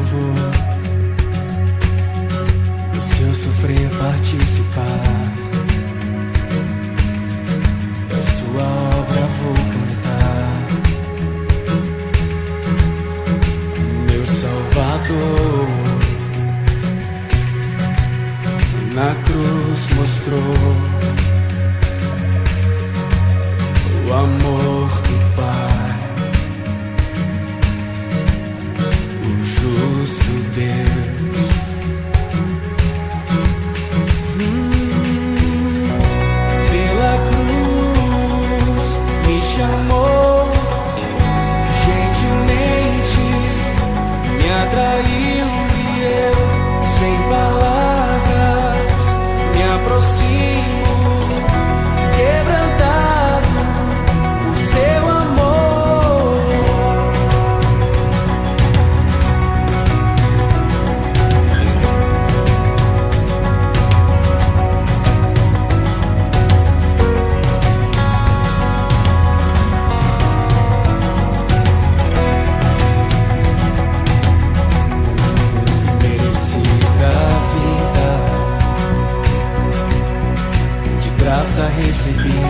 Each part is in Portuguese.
favor, do seu sofrer participar, da sua obra vou cantar. Meu Salvador na cruz mostrou o amor do Pai, o justo Deus. Pela cruz me chamou, gentilmente me atraiu e eu, sem palavras, me aproximo, quebrantado por seu amor. Merecida vida, de graça recebi,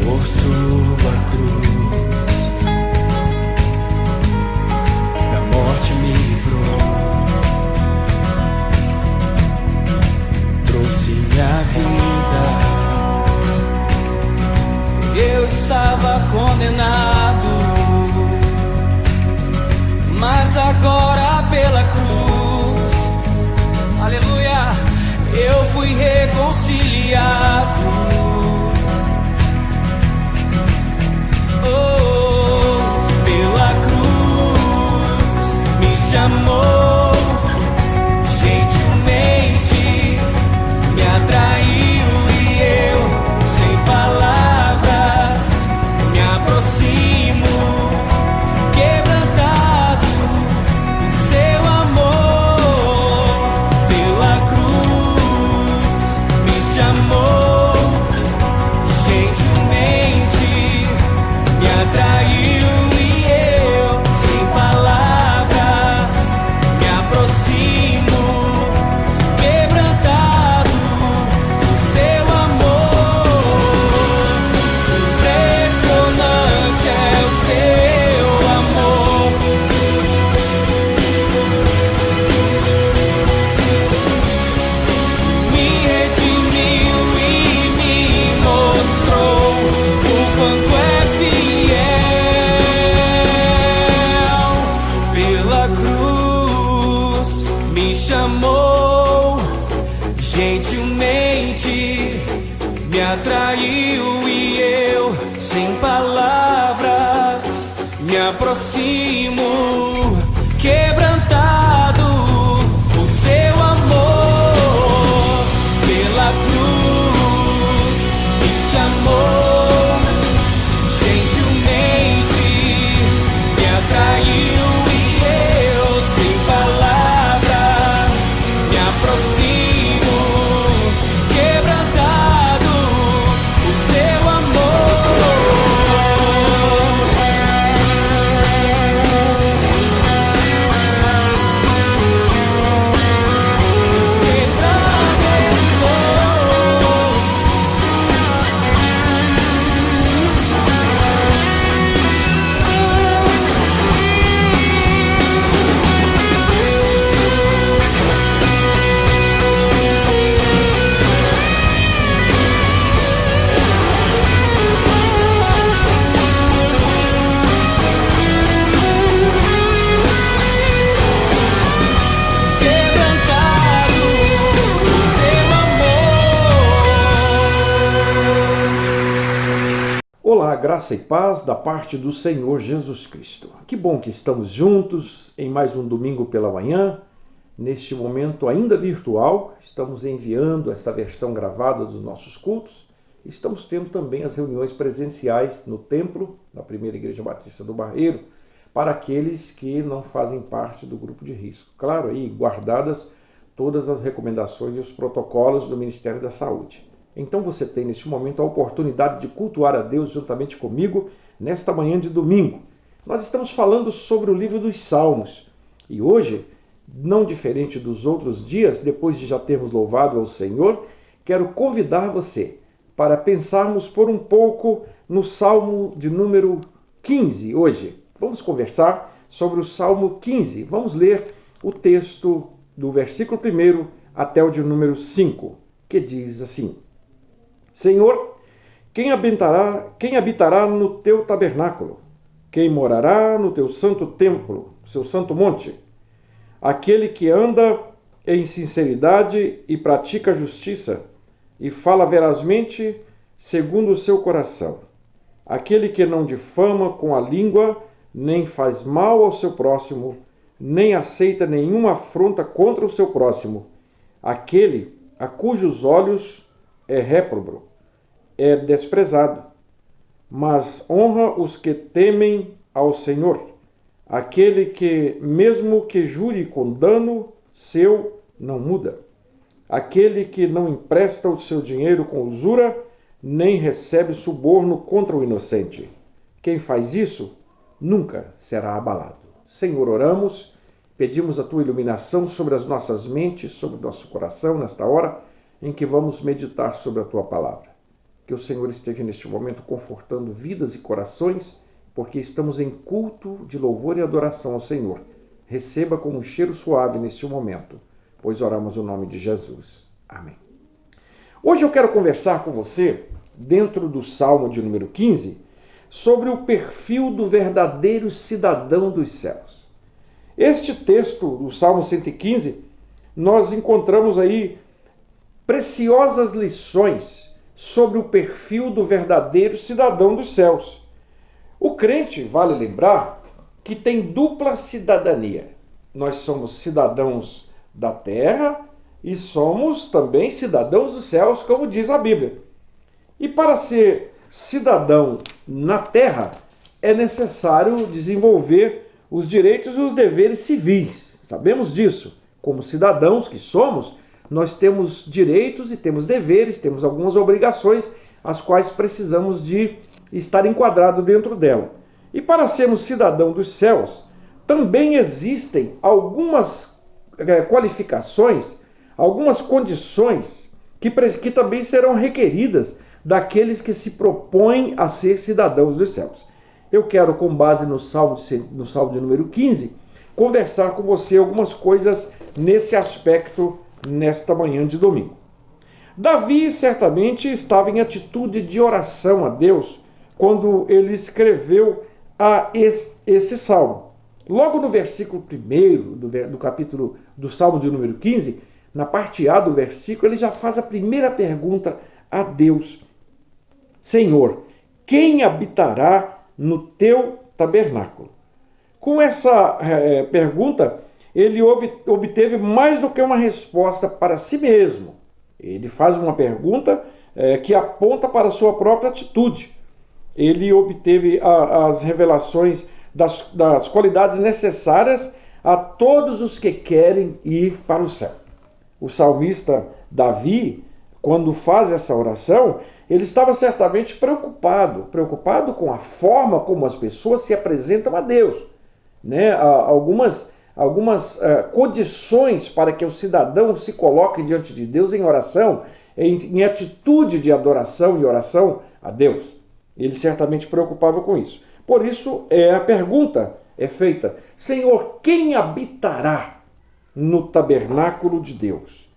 por sua cruz, da morte me livrou, trouxe minha vida. Eu estava condenado, mas agora pela cruz, aleluia, eu fui reconciliado. Oh, pela cruz me chamou, gentilmente me atraiu e eu, sem palavras, me aproximo, quebrantado por seu amor. Pela cruz me chamou, gentilmente me atraiu e eu, sem palavras, me aproximo, quebrantado por seu amor. Impressionante é o seu amor, me redimiu e me mostrou o quanto é fiel. Pela cruz me chamou, gentilmente me atraiu e eu, sem palavras, me aproximo, quebrantado por seu amor. Pela cruz me chamou, gentilmente me atraiu e eu, sem palavras, me aproximo, quebrantado por seu amor. Quebrado estou, quebrantado por seu amor. Olá, graça e paz da parte do Senhor Jesus Cristo. Que bom que estamos juntos em mais um domingo pela manhã. Neste momento ainda virtual, estamos enviando essa versão gravada dos nossos cultos. Estamos tendo também as reuniões presenciais no templo da Primeira Igreja Batista do Barreiro, para aqueles que não fazem parte do grupo de risco. Claro, aí guardadas todas as recomendações e os protocolos do Ministério da Saúde. Então você tem neste momento a oportunidade de cultuar a Deus juntamente comigo nesta manhã de domingo. Nós estamos falando sobre o livro dos Salmos. E hoje, não diferente dos outros dias, depois de já termos louvado ao Senhor, quero convidar você para pensarmos por um pouco no Salmo de número 15 hoje. Vamos conversar sobre o Salmo 15. Vamos ler o texto do versículo 1 até o de número 5, que diz assim: Senhor, quem habitará no teu tabernáculo? Quem morará no teu santo templo, seu santo monte? Aquele que anda em sinceridade e pratica justiça, e fala verazmente segundo o seu coração. Aquele que não difama com a língua, nem faz mal ao seu próximo, nem aceita nenhuma afronta contra o seu próximo. Aquele a cujos olhos é réprobo, é desprezado, mas honra os que temem ao Senhor. Aquele que, mesmo que jure com dano seu, não muda. Aquele que não empresta o seu dinheiro com usura, nem recebe suborno contra o inocente. Quem faz isso, nunca será abalado. Senhor, oramos, pedimos a Tua iluminação sobre as nossas mentes, sobre o nosso coração, nesta hora em que vamos meditar sobre a Tua palavra. Que o Senhor esteja neste momento confortando vidas e corações, porque estamos em culto de louvor e adoração ao Senhor. Receba como um cheiro suave neste momento, pois oramos no nome de Jesus. Amém. Hoje eu quero conversar com você, dentro do Salmo de número 15, sobre o perfil do verdadeiro cidadão dos céus. Este texto do Salmo 115, nós encontramos aí preciosas lições sobre o perfil do verdadeiro cidadão dos céus. O crente, vale lembrar, que tem dupla cidadania. Nós somos cidadãos da terra e somos também cidadãos dos céus, como diz a Bíblia. E para ser cidadão na terra, é necessário desenvolver os direitos e os deveres civis. Sabemos disso. Como cidadãos que somos, nós temos direitos e temos deveres, temos algumas obrigações, as quais precisamos de estar enquadrado dentro dela. E para sermos cidadão dos céus, também existem algumas qualificações, algumas condições que também serão requeridas daqueles que se propõem a ser cidadãos dos céus. Eu quero, com base no Salmo de número 15, conversar com você algumas coisas nesse aspecto nesta manhã de domingo. Davi certamente estava em atitude de oração a Deus quando ele escreveu esse salmo. Logo no versículo 1 do capítulo do Salmo de número 15, na parte A do versículo, ele já faz a primeira pergunta a Deus: Senhor, quem habitará no teu tabernáculo? Com essa pergunta, ele obteve mais do que uma resposta para si mesmo. Ele faz uma pergunta que aponta para a sua própria atitude. Ele obteve as revelações das qualidades necessárias a todos os que querem ir para o céu. O salmista Davi, quando faz essa oração, ele estava certamente preocupado com a forma como as pessoas se apresentam a Deus, né? Algumas condições para que o cidadão se coloque diante de Deus em oração, em atitude de adoração e oração a Deus. Ele certamente preocupava com isso. Por isso, a pergunta é feita: Senhor, quem habitará no tabernáculo de Deus?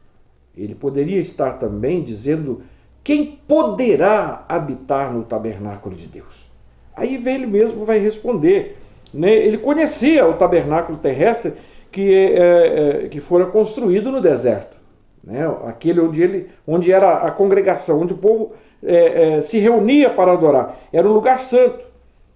Ele poderia estar também dizendo: quem poderá habitar no tabernáculo de Deus? Aí ele mesmo vai responder, né? Ele conhecia o tabernáculo terrestre que fora construído no deserto, né? Aquele onde era a congregação, onde o povo se reunia para adorar. Era um lugar santo.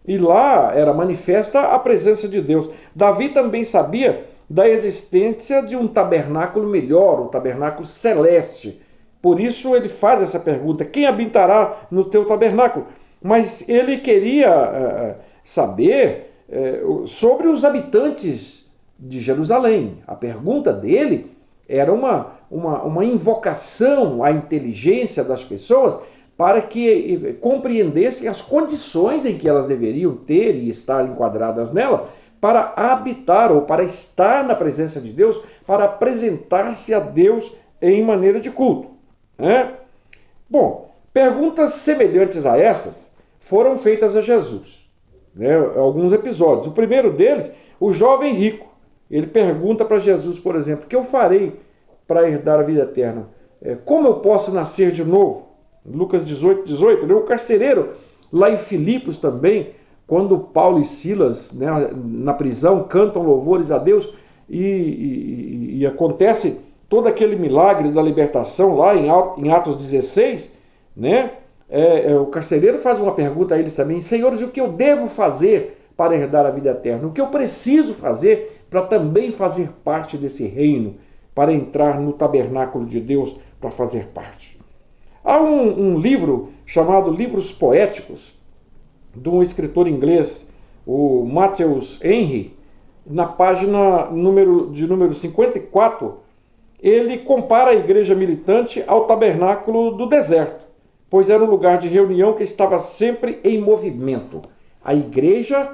E lá era manifesta a presença de Deus. Davi também sabia da existência de um tabernáculo melhor, um tabernáculo celeste. Por isso ele faz essa pergunta: quem habitará no teu tabernáculo? Mas ele queria saber sobre os habitantes de Jerusalém. A pergunta dele era uma invocação à inteligência das pessoas para que compreendessem as condições em que elas deveriam ter e estar enquadradas nela, para habitar ou para estar na presença de Deus, para apresentar-se a Deus em maneira de culto. Bom, perguntas semelhantes a essas foram feitas a Jesus, alguns episódios. O primeiro deles, o jovem rico, ele pergunta para Jesus, por exemplo, o que eu farei para herdar a vida eterna? Como eu posso nascer de novo? Lucas 18, o carcereiro lá em Filipos também, quando Paulo e Silas, na prisão, cantam louvores a Deus e acontece todo aquele milagre da libertação lá em Atos 16, o carcereiro faz uma pergunta a eles também: senhores, o que eu devo fazer para herdar a vida eterna? O que eu preciso fazer para também fazer parte desse reino, para entrar no tabernáculo de Deus, para fazer parte? Há um livro chamado Livros Poéticos, de um escritor inglês, o Matthews Henry. Na página número 54, ele compara a igreja militante ao tabernáculo do deserto, pois era um lugar de reunião que estava sempre em movimento. A igreja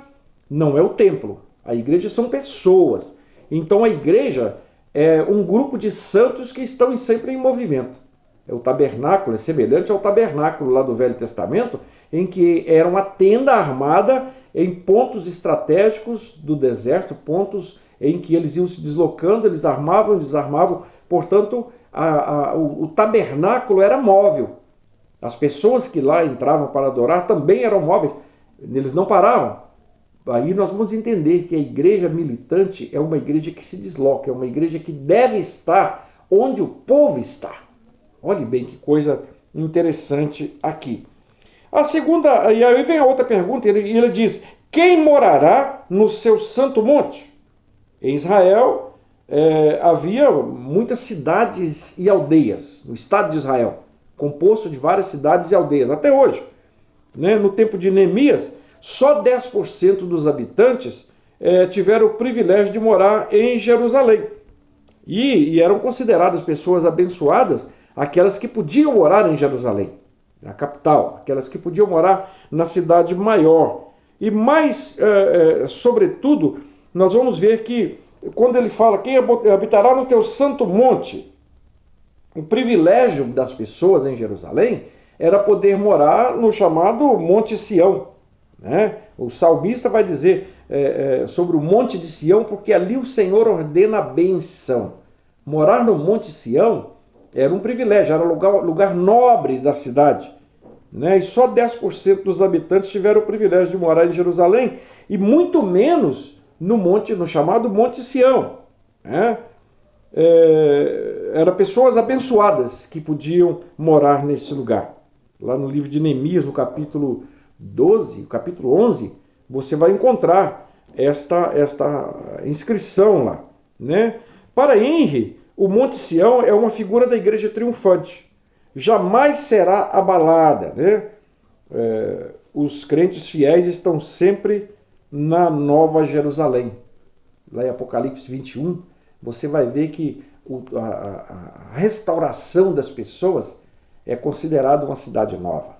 não é o templo, a igreja são pessoas. Então a igreja é um grupo de santos que estão sempre em movimento. O tabernáculo é semelhante ao tabernáculo lá do Velho Testamento, em que era uma tenda armada em pontos estratégicos do deserto, pontos em que eles iam se deslocando, eles armavam, desarmavam. Portanto, o tabernáculo era móvel. As pessoas que lá entravam para adorar também eram móveis, eles não paravam. Aí nós vamos entender que a igreja militante é uma igreja que se desloca, é uma igreja que deve estar onde o povo está. Olhe bem que coisa interessante aqui. A segunda, e aí vem a outra pergunta, ele diz: quem morará no seu santo monte? Em Israel havia muitas cidades e aldeias, no estado de Israel, composto de várias cidades e aldeias, até hoje. No tempo de Neemias, só 10% dos habitantes tiveram o privilégio de morar em Jerusalém. E eram consideradas pessoas abençoadas aquelas que podiam morar em Jerusalém, na capital, aquelas que podiam morar na cidade maior. E mais, sobretudo, nós vamos ver que quando ele fala quem habitará no teu santo monte, o privilégio das pessoas em Jerusalém era poder morar no chamado Monte Sião. O salmista vai dizer sobre o Monte de Sião, porque ali o Senhor ordena a bênção. Morar no Monte Sião era um privilégio, era um lugar nobre da cidade. E só 10% dos habitantes tiveram o privilégio de morar em Jerusalém, e muito menos no chamado Monte Sião. Eram pessoas abençoadas que podiam morar nesse lugar. Lá no livro de Neemias, no capítulo 12, capítulo 11, você vai encontrar esta inscrição lá. Para Henry, o Monte Sião é uma figura da igreja triunfante. Jamais será abalada. Os crentes fiéis estão sempre na Nova Jerusalém. Lá em Apocalipse 21, você vai ver que a restauração das pessoas é considerada uma cidade nova.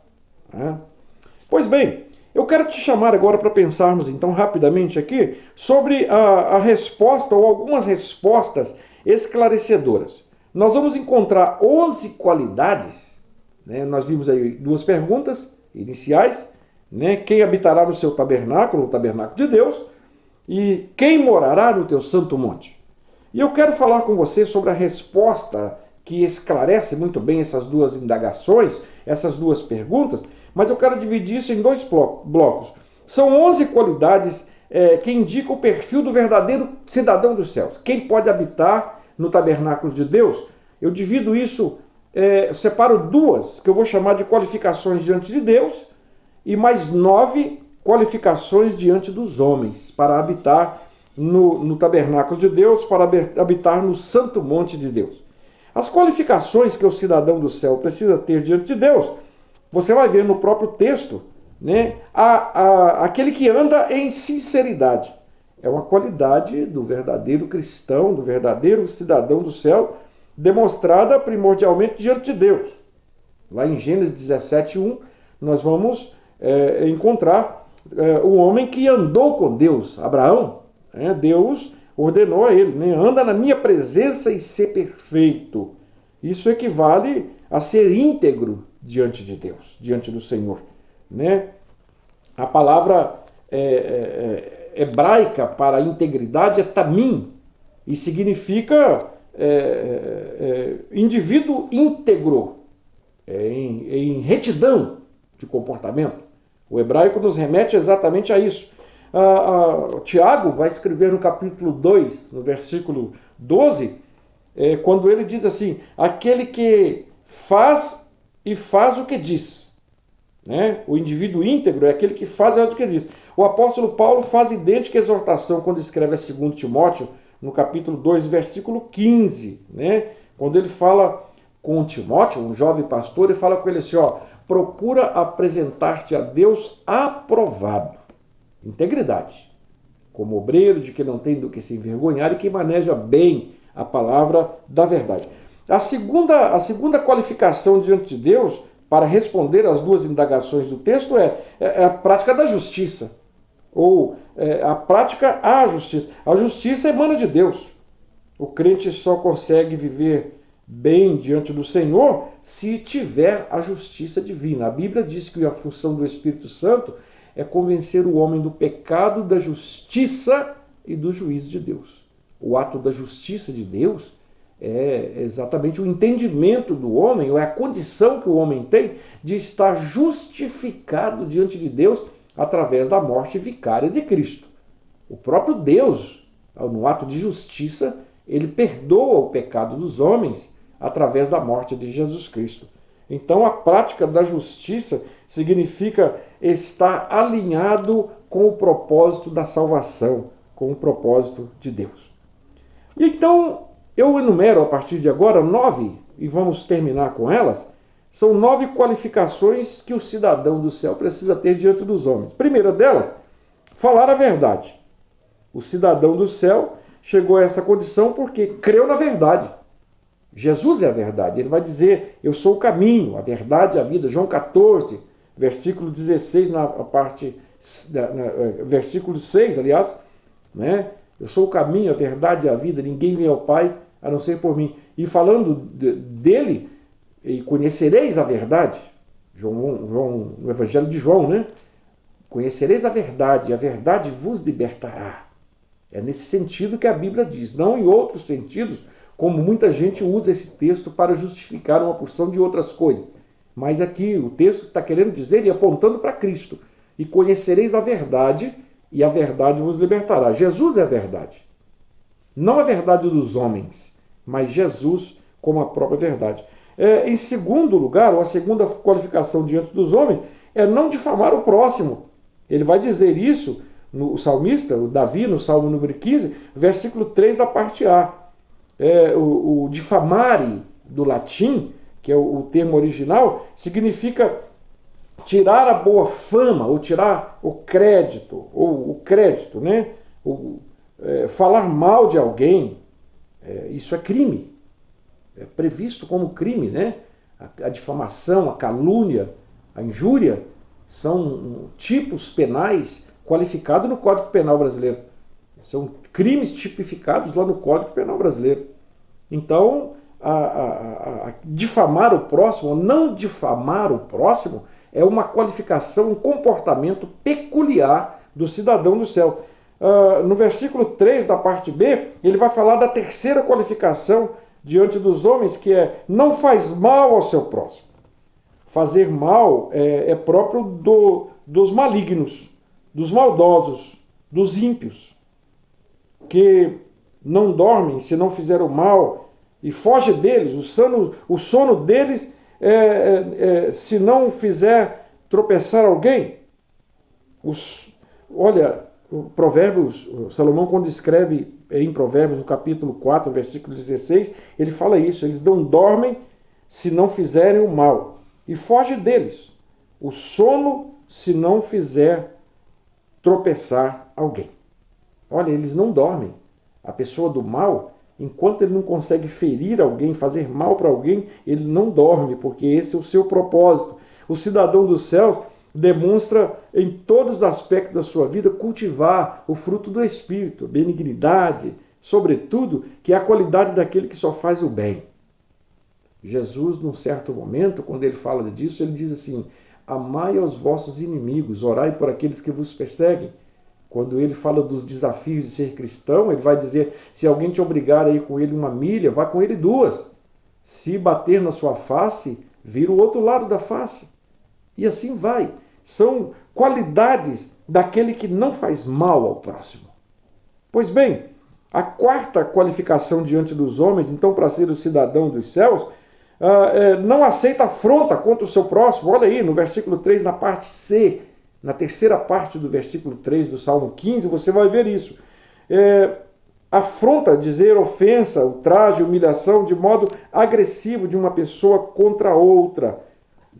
Pois bem, eu quero te chamar agora para pensarmos então rapidamente aqui sobre a resposta ou algumas respostas esclarecedoras. Nós vamos encontrar 11 qualidades, nós vimos aí duas perguntas iniciais, quem habitará no seu tabernáculo, o tabernáculo de Deus, e quem morará no teu santo monte. E eu quero falar com você sobre a resposta que esclarece muito bem essas duas indagações, essas duas perguntas, mas eu quero dividir isso em dois blocos. São 11 qualidades que indicam o perfil do verdadeiro cidadão dos céus. Quem pode habitar no tabernáculo de Deus? Eu divido isso, separo duas, que eu vou chamar de qualificações diante de Deus, e mais 9 qualificações diante dos homens, para habitar no tabernáculo de Deus, para habitar no santo monte de Deus. As qualificações que o cidadão do céu precisa ter diante de Deus, você vai ver no próprio texto, aquele que anda em sinceridade. É uma qualidade do verdadeiro cristão, do verdadeiro cidadão do céu, demonstrada primordialmente diante de Deus. Lá em Gênesis 17:1, nós vamos encontrar o homem que andou com Deus, Abraão. Deus ordenou a ele, né? Anda na minha presença e ser perfeito. Isso equivale a ser íntegro diante de Deus, diante do Senhor, né? A palavra hebraica para integridade é tamim, e significa indivíduo íntegro, em retidão de comportamento. O hebraico nos remete exatamente a isso. Tiago vai escrever no capítulo 2, no versículo 12, quando ele diz assim: aquele que faz o que diz. Né? O indivíduo íntegro é aquele que faz o que diz. O apóstolo Paulo faz idêntica exortação quando escreve a 2 Timóteo, no capítulo 2, versículo 15. Né? Quando ele fala com Timóteo, um jovem pastor, ele fala com ele assim: procura apresentar-te a Deus aprovado. Integridade, como obreiro de que não tem do que se envergonhar e que maneja bem a palavra da verdade. A segunda qualificação diante de Deus para responder às duas indagações do texto é a prática da justiça, ou a prática à justiça. A justiça emana de Deus. O crente só consegue viver bem diante do Senhor se tiver a justiça divina. A Bíblia diz que a função do Espírito Santo é convencer o homem do pecado, da justiça e do juízo de Deus. O ato da justiça de Deus é exatamente o entendimento do homem, ou é a condição que o homem tem de estar justificado diante de Deus através da morte vicária de Cristo. O próprio Deus, no ato de justiça, ele perdoa o pecado dos homens através da morte de Jesus Cristo. Então, a prática da justiça significa estar alinhado com o propósito da salvação, com o propósito de Deus. E então, eu enumero a partir de agora 9, e vamos terminar com elas. São 9 qualificações que o cidadão do céu precisa ter diante dos homens. Primeira delas, falar a verdade. O cidadão do céu chegou a essa condição porque creu na verdade. Jesus é a verdade. Ele vai dizer: eu sou o caminho, a verdade e a vida. João 14, versículo 16, versículo 6, aliás, né? Eu sou o caminho, a verdade e a vida. Ninguém vem ao Pai a não ser por mim. E falando dele, e conhecereis a verdade. No Evangelho de João, né? Conhecereis a verdade vos libertará. É nesse sentido que a Bíblia diz, não em outros sentidos, como muita gente usa esse texto para justificar uma porção de outras coisas. Mas aqui o texto está querendo dizer e apontando para Cristo. E conhecereis a verdade, e a verdade vos libertará. Jesus é a verdade. Não a verdade dos homens, mas Jesus como a própria verdade. Em segundo lugar, ou a segunda qualificação diante dos homens, é não difamar o próximo. Ele vai dizer isso, o salmista, o Davi, no Salmo número 15, versículo 3 da parte A. O difamare, do latim, que é o termo original, significa tirar a boa fama, ou tirar o crédito, né? Falar mal de alguém, isso é crime. É previsto como crime, né? A difamação, a calúnia, a injúria são tipos penais qualificados no Código Penal brasileiro. São crimes tipificados lá no Código Penal brasileiro. Então, difamar o próximo, ou não difamar o próximo, é uma qualificação, um comportamento peculiar do cidadão do céu. No versículo 3 da parte B, ele vai falar da terceira qualificação diante dos homens, que é: não faz mal ao seu próximo. Fazer mal é próprio dos malignos, dos maldosos, dos ímpios, que não dormem se não fizeram mal e foge deles. O sono deles se não fizer tropeçar alguém. Olha, Provérbios, Salomão, quando escreve em Provérbios, no capítulo 4, versículo 16, ele fala isso: eles não dormem se não fizerem o mal, e foge deles o sono se não fizer tropeçar alguém. Olha, eles não dormem. A pessoa do mal, enquanto ele não consegue ferir alguém, fazer mal para alguém, ele não dorme, porque esse é o seu propósito. O cidadão dos céus demonstra em todos os aspectos da sua vida cultivar o fruto do Espírito, benignidade, sobretudo, que é a qualidade daquele que só faz o bem. Jesus, num certo momento, quando ele fala disso, ele diz assim: amai aos vossos inimigos, orai por aqueles que vos perseguem. Quando ele fala dos desafios de ser cristão, ele vai dizer: se alguém te obrigar a ir com ele 1 milha, vá com ele 2. Se bater na sua face, vira o outro lado da face. E assim vai. São qualidades daquele que não faz mal ao próximo. Pois bem, a quarta qualificação diante dos homens, então, para ser o cidadão dos céus, não aceita afronta contra o seu próximo. Olha aí, no versículo 3, na parte C, na terceira parte do versículo 3 do Salmo 15, você vai ver isso. Afronta, dizer ofensa, ultraje, humilhação, de modo agressivo de uma pessoa contra outra.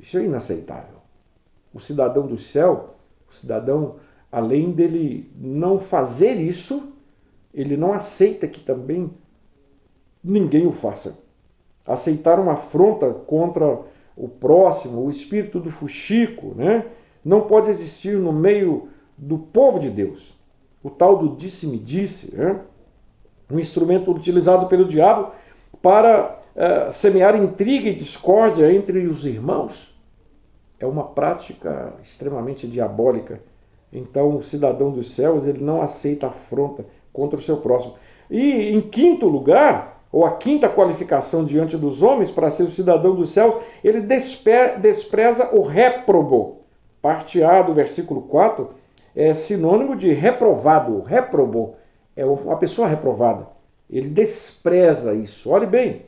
Isso é inaceitável. O cidadão do céu, o cidadão, além dele não fazer isso, ele não aceita que também ninguém o faça. Aceitar uma afronta contra o próximo, o espírito do fuxico, né? Não pode existir no meio do povo de Deus. O tal do disse-me-disse, né? Um instrumento utilizado pelo diabo para semear intriga e discórdia entre os irmãos. É uma prática extremamente diabólica. Então, o cidadão dos céus, ele não aceita afronta contra o seu próximo. E, em quinto lugar, ou a quinta qualificação diante dos homens para ser o cidadão dos céus, ele despreza o réprobo. Parte A do versículo 4 é sinônimo de reprovado. Réprobo é uma pessoa reprovada. Ele despreza isso. Olhe bem,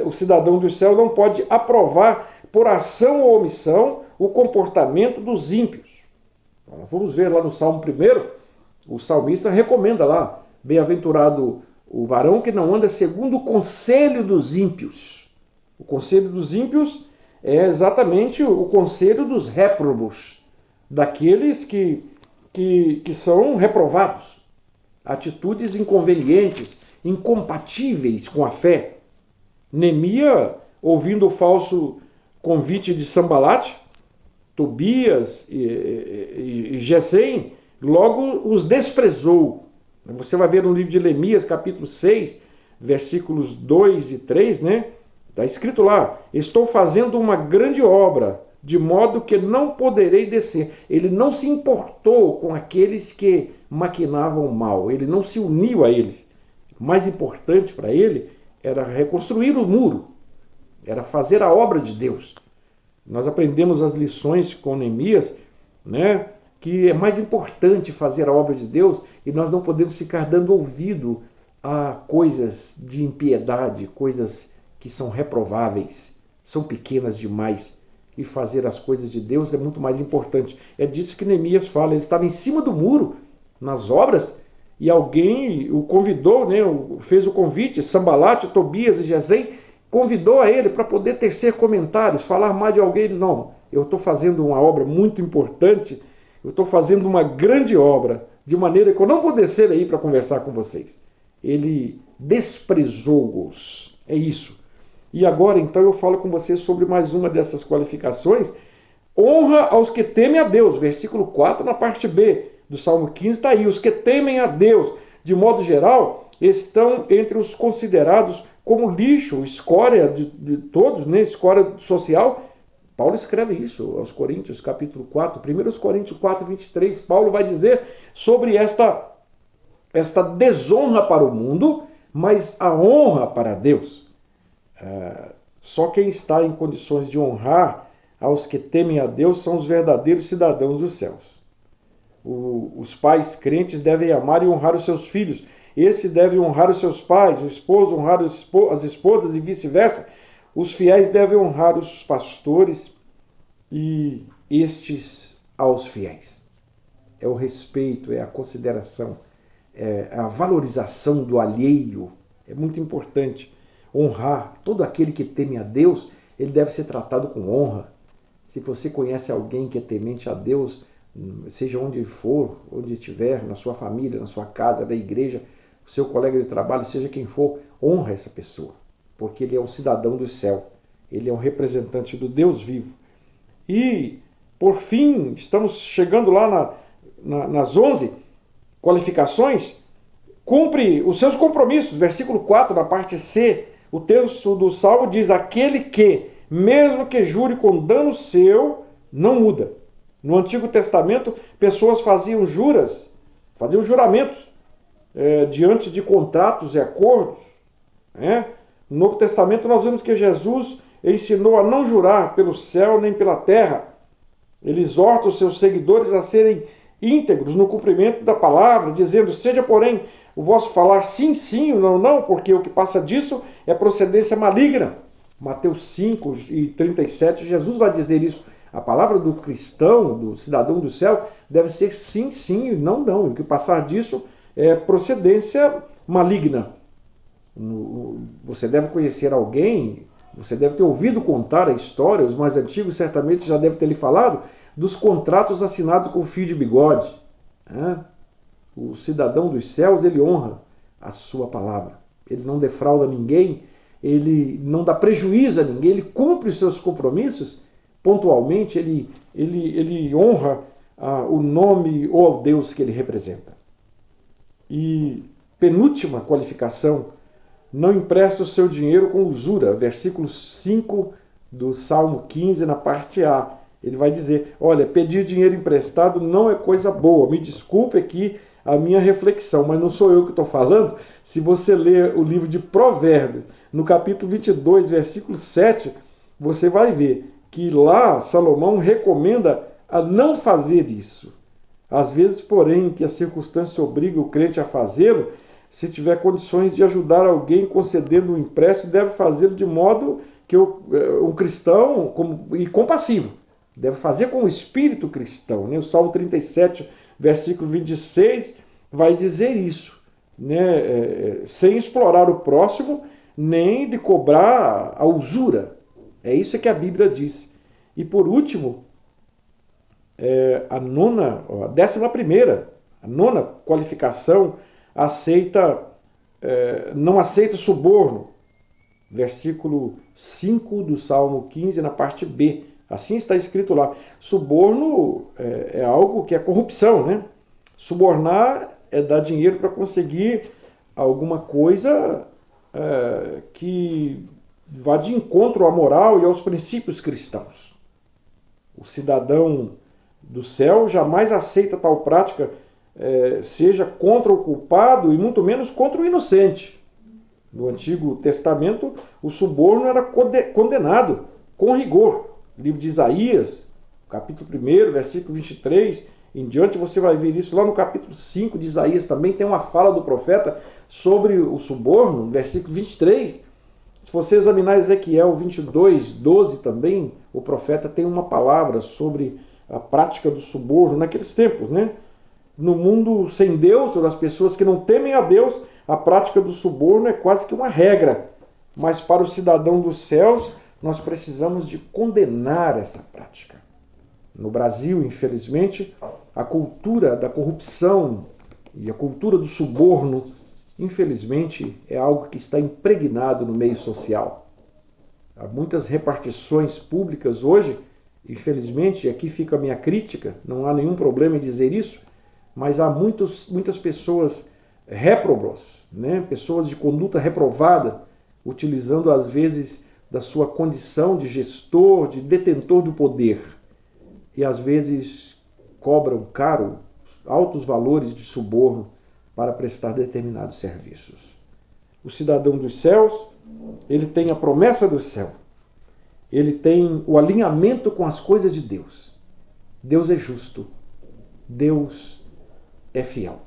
o cidadão do céu não pode aprovar por ação ou omissão o comportamento dos ímpios. Nós vamos ver lá no Salmo 1, o salmista recomenda lá: bem-aventurado o varão que não anda segundo o conselho dos ímpios. O conselho dos ímpios é exatamente o conselho dos réprobos, daqueles que são reprovados. Atitudes inconvenientes, incompatíveis com a fé. Neemias, ouvindo o falso convite de Sambalate, Tobias e Gesem, logo os desprezou. Você vai ver no livro de Neemias, capítulo 6, versículos 2 e 3, né? Está escrito lá: estou fazendo uma grande obra, de modo que não poderei descer. Ele não se importou com aqueles que maquinavam mal, ele não se uniu a eles. O mais importante para ele era reconstruir o muro, era fazer a obra de Deus. Nós aprendemos as lições com Neemias, né, que é mais importante fazer a obra de Deus e nós não podemos ficar dando ouvido a coisas de impiedade, coisas que são reprováveis, são pequenas demais. E fazer as coisas de Deus é muito mais importante. É disso que Neemias fala. Ele estava em cima do muro, nas obras, e alguém o convidou, né, fez o convite, Sambalate, Tobias e Gesem, convidou a ele para poder tecer comentários, falar mais de alguém. Ele: não, eu estou fazendo uma obra muito importante, eu estou fazendo uma grande obra, de maneira que eu não vou descer aí para conversar com vocês. Ele desprezou-os. É isso. E agora, então, eu falo com vocês sobre mais uma dessas qualificações. Honra aos que temem a Deus. Versículo 4, na parte B do Salmo 15, está aí. Os que temem a Deus, de modo geral, estão entre os considerados como lixo, escória de todos, né? Escória social. Paulo escreve isso aos Coríntios, capítulo 4. 1 Coríntios 4, 23. Paulo vai dizer sobre esta desonra para o mundo, mas a honra para Deus. Só quem está em condições de honrar aos que temem a Deus são os verdadeiros cidadãos dos céus. Os pais crentes devem amar e honrar os seus filhos. Esse deve honrar os seus pais, o esposo honrar as esposas e vice-versa. Os fiéis devem honrar os pastores e estes aos fiéis. É o respeito, é a consideração, é a valorização do alheio. É muito importante honrar todo aquele que teme a Deus. Ele deve ser tratado com honra. Se você conhece alguém que é temente a Deus, seja onde for, onde estiver, na sua família, na sua casa, na igreja, o seu colega de trabalho, seja quem for, honra essa pessoa, porque ele é um cidadão do céu, ele é um representante do Deus vivo. E, por fim, estamos chegando lá nas 11 qualificações. Cumpre os seus compromissos. Versículo 4, na parte C, o texto do Salmo diz: aquele que, mesmo que jure com dano seu, não muda. No Antigo Testamento, pessoas faziam juramentos diante de contratos e acordos. No Novo Testamento, nós vemos que Jesus ensinou a não jurar pelo céu nem pela terra. Ele exorta os seus seguidores a serem íntegros no cumprimento da palavra, dizendo: seja, porém, o vosso falar sim, sim, não, não, porque o que passa disso é procedência maligna. Mateus 5:37, Jesus vai dizer isso. A palavra do cristão, do cidadão do céu, deve ser sim, sim, não, não. O que passar disso é procedência maligna. Você deve conhecer alguém, você deve ter ouvido contar a história, os mais antigos certamente já devem ter lhe falado, dos contratos assinados com fio de bigode. O cidadão dos céus, ele honra a sua palavra. Ele não defrauda ninguém, ele não dá prejuízo a ninguém, ele cumpre os seus compromissos pontualmente, ele honra o nome ou ao Deus que ele representa. E penúltima qualificação: não empresta o seu dinheiro com usura. Versículo 5 do Salmo 15, na parte A. Ele vai dizer: olha, pedir dinheiro emprestado não é coisa boa. Me desculpe aqui a minha reflexão, mas não sou eu que estou falando. Se você ler o livro de Provérbios, no capítulo 22, versículo 7, você vai ver que lá Salomão recomenda a não fazer isso. Às vezes, porém, que a circunstância obriga o crente a fazê-lo, se tiver condições de ajudar alguém concedendo um empréstimo, deve fazê-lo de modo que um cristão e compassivo. Deve fazer com o espírito cristão. O Salmo 37, versículo 26, vai dizer isso. Sem explorar o próximo, nem de cobrar a usura. É isso que a Bíblia diz. E por último, a nona qualificação, não aceita suborno. Versículo 5 do Salmo 15, na parte B. Assim está escrito lá. Suborno é algo que é corrupção, Subornar é dar dinheiro para conseguir alguma coisa que vá de encontro à moral e aos princípios cristãos. O cidadão do céu jamais aceita tal prática, seja contra o culpado e muito menos contra o inocente. No Antigo Testamento, o suborno era condenado com rigor. Livro de Isaías, capítulo 1, versículo 23, em diante você vai ver isso. Lá no capítulo 5 de Isaías também tem uma fala do profeta sobre o suborno, versículo 23. Se você examinar Ezequiel 22, 12 também, o profeta tem uma palavra sobre a prática do suborno naqueles tempos, No mundo sem Deus, ou das pessoas que não temem a Deus, a prática do suborno é quase que uma regra. Mas para o cidadão dos céus, nós precisamos de condenar essa prática. No Brasil, infelizmente, a cultura da corrupção e a cultura do suborno, infelizmente, é algo que está impregnado no meio social. Há muitas repartições públicas hoje, infelizmente, e aqui fica a minha crítica, não há nenhum problema em dizer isso, mas há muitas pessoas réprobas, pessoas de conduta reprovada, utilizando às vezes da sua condição de gestor, de detentor do poder, e às vezes cobram caro, altos valores de suborno para prestar determinados serviços. O cidadão dos céus, ele tem a promessa do céu, ele tem o alinhamento com as coisas de Deus. Deus é justo, Deus é fiel.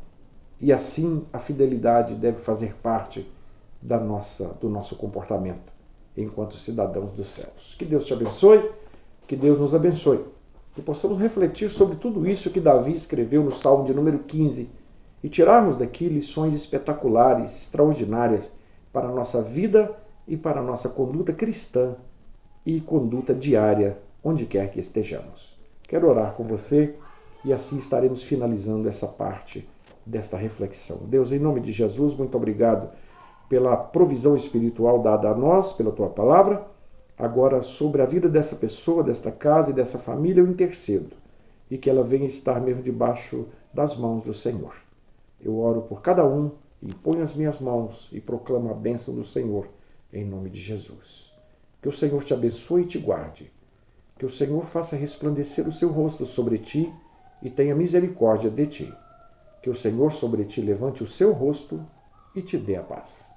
E assim a fidelidade deve fazer parte do nosso comportamento enquanto cidadãos dos céus. Que Deus te abençoe, que Deus nos abençoe. Que possamos refletir sobre tudo isso que Davi escreveu no Salmo de número 15 e tirarmos daqui lições espetaculares, extraordinárias para a nossa vida e para a nossa conduta cristã e conduta diária, onde quer que estejamos. Quero orar com você e assim estaremos finalizando essa parte desta reflexão. Deus, em nome de Jesus, muito obrigado pela provisão espiritual dada a nós, pela tua palavra. Agora, sobre a vida dessa pessoa, desta casa e dessa família, eu intercedo e que ela venha estar mesmo debaixo das mãos do Senhor. Eu oro por cada um e ponho as minhas mãos e proclamo a bênção do Senhor em nome de Jesus. Que o Senhor te abençoe e te guarde. Que o Senhor faça resplandecer o seu rosto sobre ti e tenha misericórdia de ti. Que o Senhor sobre ti levante o seu rosto e te dê a paz.